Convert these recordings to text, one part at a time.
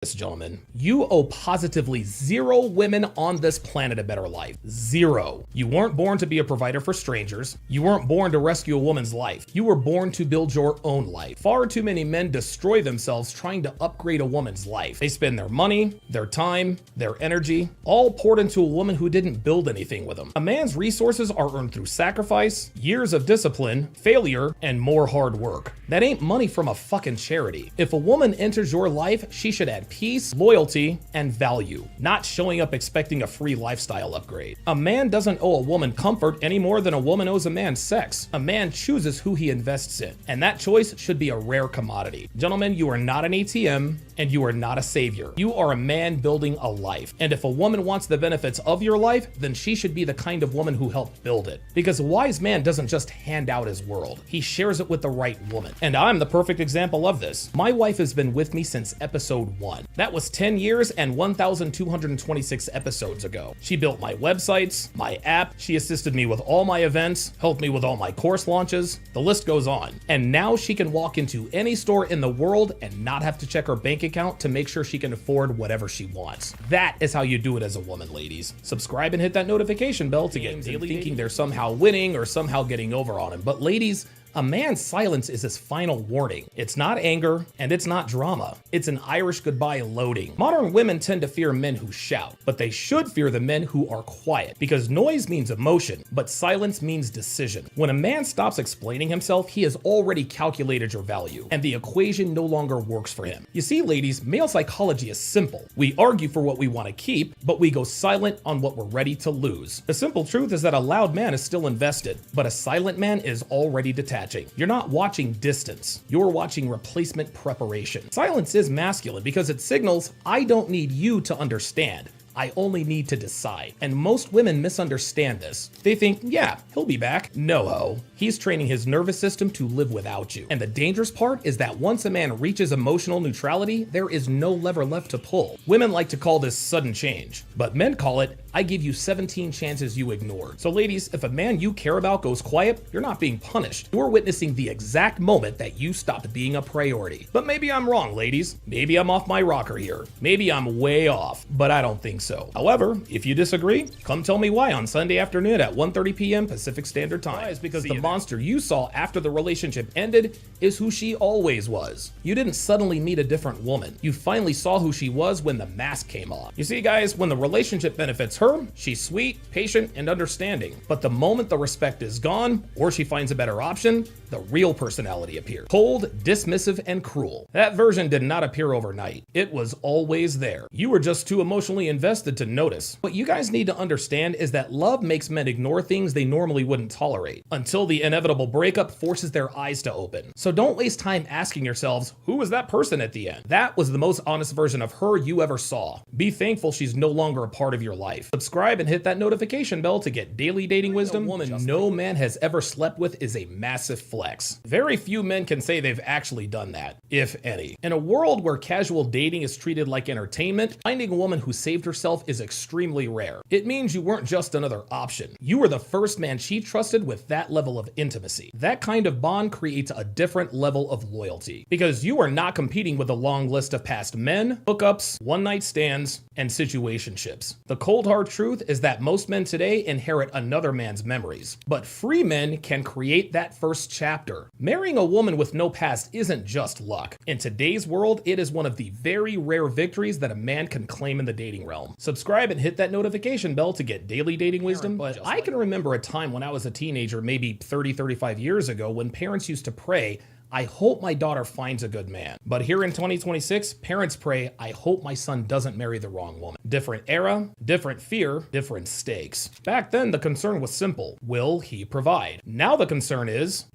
Gentlemen, you owe positively 0 women on this planet a better life. 0. You weren't born to be a provider for strangers. You weren't born to rescue a woman's life. You were born to build your own life. Far too many men destroy themselves trying to upgrade a woman's life. They spend their money, their time, their energy, all poured into a woman who didn't build anything with them. A man's resources are earned through sacrifice, years of discipline, failure, and more hard work. That ain't money from a fucking charity. If a woman enters your life, she should add peace, loyalty, and value, not showing up expecting a free lifestyle upgrade. A man doesn't owe a woman comfort any more than a woman owes a man sex. A man chooses who he invests in, and that choice should be a rare commodity. Gentlemen, you are not an ATM, and you are not a savior. You are a man building a life. And if a woman wants the benefits of your life, then she should be the kind of woman who helped build it. Because a wise man doesn't just hand out his world. He shares it with the right woman. And I'm the perfect example of this. My wife has been with me since episode 1. That was 10 years and 1,226 episodes ago. She built my websites, my app, she assisted me with all my events, helped me with all my course launches, the list goes on. And now she can walk into any store in the world and not have to check her bank account to make sure she can afford whatever she wants. That is how you do it as a woman, ladies. Subscribe and hit that notification bell to get daily thinking they're somehow winning or somehow getting over on him. But ladies, a man's silence is his final warning. It's not anger, and it's not drama. It's an Irish goodbye loading. Modern women tend to fear men who shout, but they should fear the men who are quiet, because noise means emotion, but silence means decision. When a man stops explaining himself, he has already calculated your value, and the equation no longer works for him. You see, ladies, male psychology is simple. We argue for what we want to keep, but we go silent on what we're ready to lose. The simple truth is that a loud man is still invested, but a silent man is already detached. You're not watching distance, you're watching replacement preparation. Silence is masculine because it signals, I don't need you to understand. I only need to decide. And most women misunderstand this. They think, yeah, he'll be back. No ho. He's training his nervous system to live without you. And the dangerous part is that once a man reaches emotional neutrality, there is no lever left to pull. Women like to call this sudden change, but men call it, I give you 17 chances you ignored. So ladies, if a man you care about goes quiet, you're not being punished. You're witnessing the exact moment that you stopped being a priority. But maybe I'm wrong, ladies. Maybe I'm off my rocker here. Maybe I'm way off, but I don't think so. However, if you disagree, come tell me why on Sunday afternoon at 1:30 p.m. Pacific Standard Time. It's because the monster you saw after the relationship ended is who she always was. You didn't suddenly meet a different woman. You finally saw who she was when the mask came off. You see, guys, when the relationship benefits her, she's sweet, patient, and understanding. But the moment the respect is gone, or she finds a better option, the real personality appears. Cold, dismissive, and cruel. That version did not appear overnight. It was always there. You were just too emotionally invested to notice. What you guys need to understand is that love makes men ignore things they normally wouldn't tolerate, until the inevitable breakup forces their eyes to open. So don't waste time asking yourselves, who was that person at the end? That was the most honest version of her you ever saw. Be thankful she's no longer a part of your life. Subscribe and hit that notification bell to get daily dating wisdom. A woman no man has ever slept with is a massive flex. Very few men can say they've actually done that, if any. In a world where casual dating is treated like entertainment, finding a woman who saved herself is extremely rare. It means you weren't just another option. You were the first man she trusted with that level of intimacy. That kind of bond creates a different level of loyalty, because you are not competing with a long list of past men, hookups, one-night stands, and situationships. The cold hard truth is that most men today inherit another man's memories, but free men can create that first chapter. Marrying a woman with no past isn't just luck. In today's world, it is one of the very rare victories that a man can claim in the dating realm. Subscribe and hit that notification bell to get daily dating wisdom. But I can remember a time when I was a teenager, maybe 35 years ago, when parents used to pray, I hope my daughter finds a good man. But here in 2026, parents pray, I hope my son doesn't marry the wrong woman. Different era, different fear, different stakes. Back then, the concern was simple. Will he provide? Now the concern is,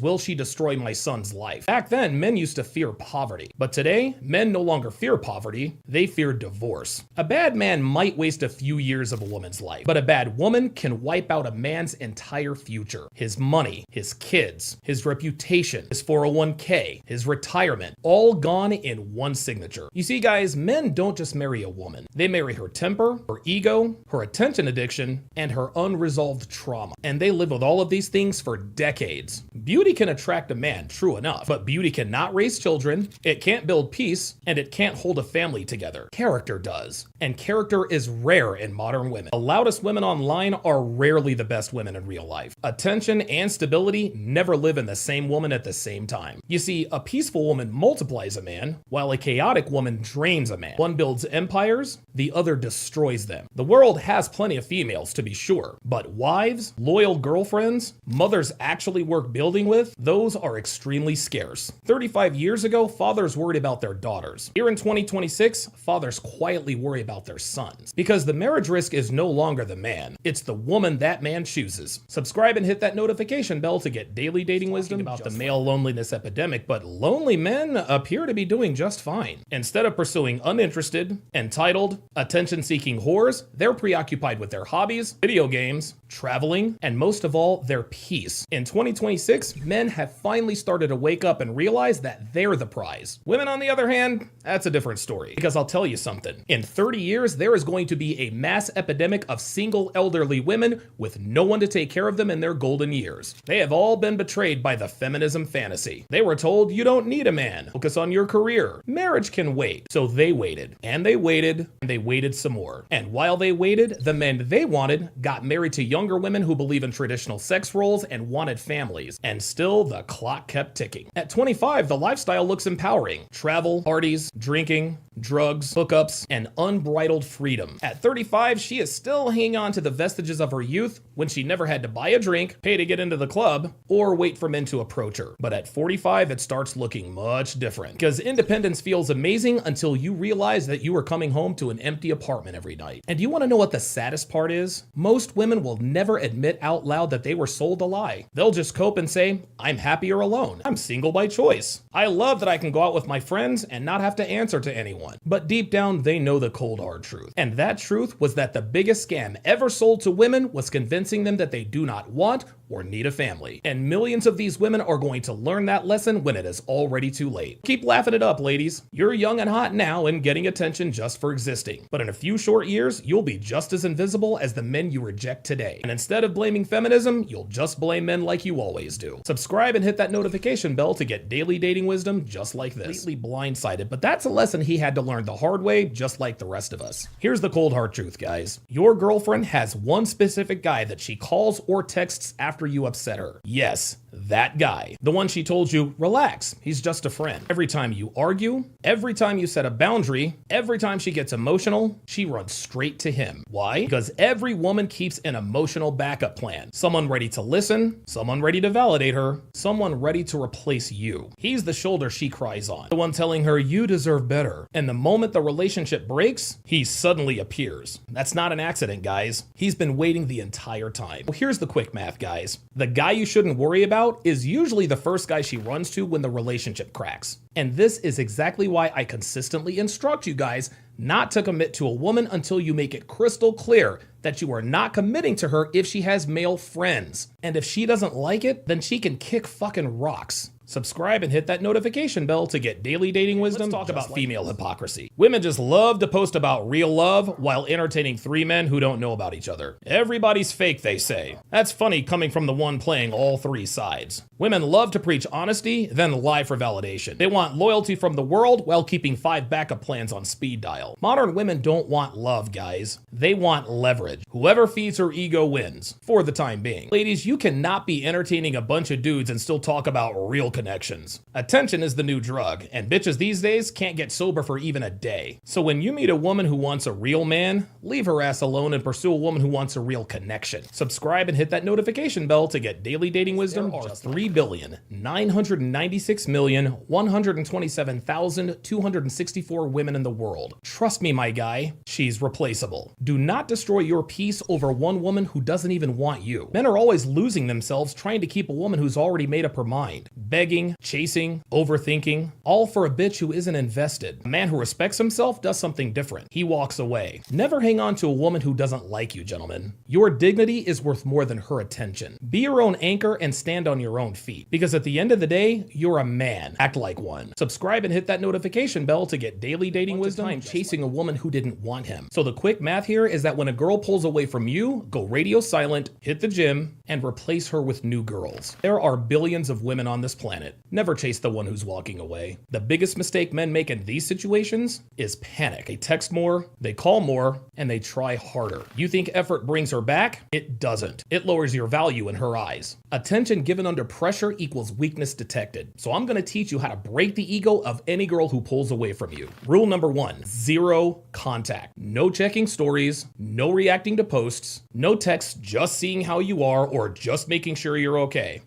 will she destroy my son's life? Back then, men used to fear poverty. But today, men no longer fear poverty, they fear divorce. A bad man might waste a few years of a woman's life, but a bad woman can wipe out a man's entire future. His money, his kids, his reputation, his 401k, his retirement, all gone in one signature. You see, guys, men don't just marry a woman. They marry her temper, her ego, her attention addiction, and her unresolved trauma. And they live with all of these things for decades. Beauty can attract a man, true enough, but beauty cannot raise children, it can't build peace, and it can't hold a family together. Character does. And character is rare in modern women. The loudest women online are rarely the best women in real life. Attention and stability never live in the same woman at the same time. You see, a peaceful woman multiplies a man, while a chaotic woman drains a man. One builds empires, the other destroys them. The world has plenty of females, to be sure, but wives, loyal girlfriends, mothers actually worth building with, those are extremely scarce. 35 years ago, fathers worried about their daughters. Here in 2026, fathers quietly worry about their sons. Because the marriage risk is no longer the man, it's the woman that man chooses. Subscribe and hit that notification bell to get daily dating wisdom about the male loneliness epidemic, but lonely men appear to be doing just fine. Instead of pursuing uninterested, entitled, attention-seeking whores, they're preoccupied with their hobbies, video games, traveling, and most of all, their peace. In 2026, men have finally started to wake up and realize that they're the prize. Women, on the other hand, that's a different story. Because I'll tell you something. In 30 years, there is going to be a mass epidemic of single elderly women with no one to take care of them in their golden years. They have all been betrayed by the feminism fantasy. They were told you don't need a man. Focus on your career. Marriage can wait. So they waited. And they waited. And they waited some more. And while they waited, the men they wanted got married to younger women who believe in traditional sex roles and wanted families. And still, the clock kept ticking. At 25, the lifestyle looks empowering. Travel, parties, drinking, drugs, hookups, and unbridled freedom. At 35, she is still hanging on to the vestiges of her youth when she never had to buy a drink, pay to get into the club, or wait for men to approach her. But at 45, it starts looking much different. Because independence feels amazing until you realize that you are coming home to an empty apartment every night. And do you want to know what the saddest part is? Most women will never admit out loud that they were sold a lie. They'll just cope and say, I'm happier alone. I'm single by choice. I love that I can go out with my friends and not have to answer to anyone. But deep down, they know the cold hard truth. And that truth was that the biggest scam ever sold to women was convincing them that they do not want or need a family. And millions of these women are going to learn that lesson when it is already too late. Keep laughing it up, ladies. You're young and hot now and getting attention just for existing. But in a few short years, you'll be just as invisible as the men you reject today. And instead of blaming feminism, you'll just blame men like you always do. Subscribe and hit that notification bell to get daily dating wisdom just like this. Completely blindsided, but that's a lesson he had to learn the hard way, just like the rest of us. Here's the cold hard truth, guys. Your girlfriend has one specific guy that she calls or texts after you upset her. Yes, that guy. The one she told you, relax, he's just a friend. Every time you argue, every time you set a boundary, every time she gets emotional, she runs straight to him. Why? Because every woman keeps an emotional backup plan. Someone ready to listen, someone ready to validate her, someone ready to replace you. He's the shoulder she cries on. The one telling her you deserve better. And the moment the relationship breaks, he suddenly appears. That's not an accident, guys. He's been waiting the entire time. Well, here's the quick math, guys. The guy you shouldn't worry about is usually the first guy she runs to when the relationship cracks. And this is exactly why I consistently instruct you guys not to commit to a woman until you make it crystal clear that you are not committing to her if she has male friends. And if she doesn't like it, then she can kick fucking rocks. Subscribe and hit that notification bell to get daily dating wisdom. Let's talk about female hypocrisy. Women just love to post about real love while entertaining three men who don't know about each other. Everybody's fake, they say. That's funny coming from the one playing all three sides. Women love to preach honesty, then lie for validation. They want loyalty from the world while keeping 5 backup plans on speed dial. Modern women don't want love, guys. They want leverage. Whoever feeds her ego wins, for the time being. Ladies, you cannot be entertaining a bunch of dudes and still talk about real connections. Attention is the new drug, and bitches these days can't get sober for even a day. So when you meet a woman who wants a real man, leave her ass alone and pursue a woman who wants a real connection. Subscribe and hit that notification bell to get daily dating wisdom. There are 3,996,127,264 women in the world. Trust me, my guy, she's replaceable. Do not destroy your peace over one woman who doesn't even want you. Men are always losing themselves trying to keep a woman who's already made up her mind. Beg begging, chasing, overthinking, all for a bitch who isn't invested. A man who respects himself does something different. He walks away. Never hang on to a woman who doesn't like you, gentlemen. Your dignity is worth more than her attention. Be your own anchor and stand on your own feet. Because at the end of the day, you're a man. Act like one. Subscribe and hit that notification bell to get daily dating wisdom chasing a woman who didn't want him. So the quick math here is that when a girl pulls away from you, go radio silent, hit the gym, and replace her with new girls. There are billions of women on this planet. Never chase the one who's walking away. The biggest mistake men make in these situations is panic. They text more, they call more, and they try harder. You think effort brings her back? It doesn't. It lowers your value in her eyes. Attention given under pressure equals weakness detected. So I'm gonna teach you how to break the ego of any girl who pulls away from you. Rule number 1, zero contact. No checking stories, no reacting to posts, no texts just seeing how you are or just making sure you're okay.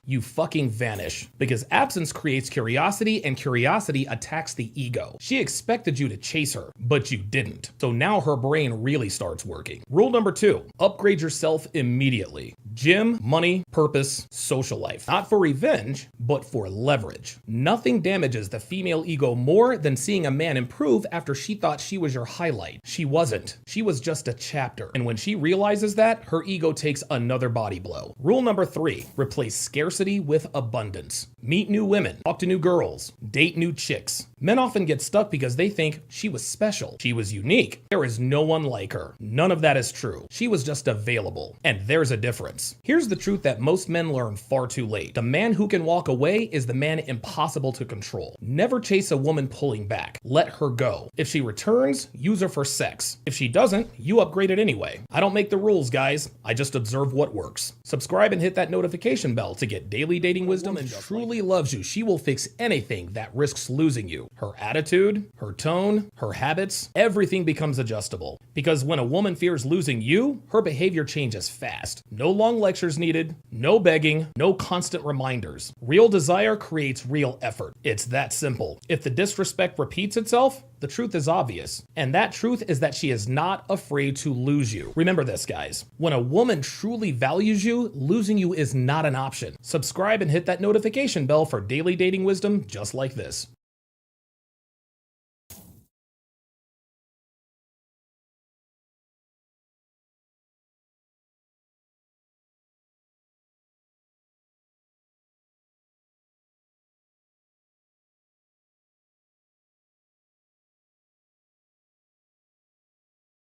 You fucking vanish. Because absence creates curiosity and curiosity attacks the ego. She expected you to chase her, but you didn't. So now her brain really starts working. Rule number 2, upgrade yourself immediately. Gym, money, purpose, social life. Not for revenge, but for leverage. Nothing damages the female ego more than seeing a man improve after she thought she was your highlight. She wasn't. She was just a chapter. And when she realizes that, her ego takes another body blow. Rule number 3, replace scarcity with abundance. Meet new women, talk to new girls, date new chicks. Men often get stuck because they think she was special. She was unique. There is no one like her. None of that is true. She was just available. And there's a difference. Here's the truth that most men learn far too late. The man who can walk away is the man impossible to control. Never chase a woman pulling back. Let her go. If she returns, use her for sex. If she doesn't, you upgrade it anyway. I don't make the rules, guys. I just observe what works. Subscribe and hit that notification bell to get daily dating wisdom. And truly loves you, she will fix anything that risks losing you. Her attitude, her tone, her habits, everything becomes adjustable. Because when a woman fears losing you, her behavior changes fast. No long lectures needed, no begging, no constant reminders. Real desire creates real effort. It's that simple. If the disrespect repeats itself, the truth is obvious. And that truth is that she is not afraid to lose you. Remember this, guys. When a woman truly values you, losing you is not an option. Subscribe and hit that notification bell for daily dating wisdom just like this.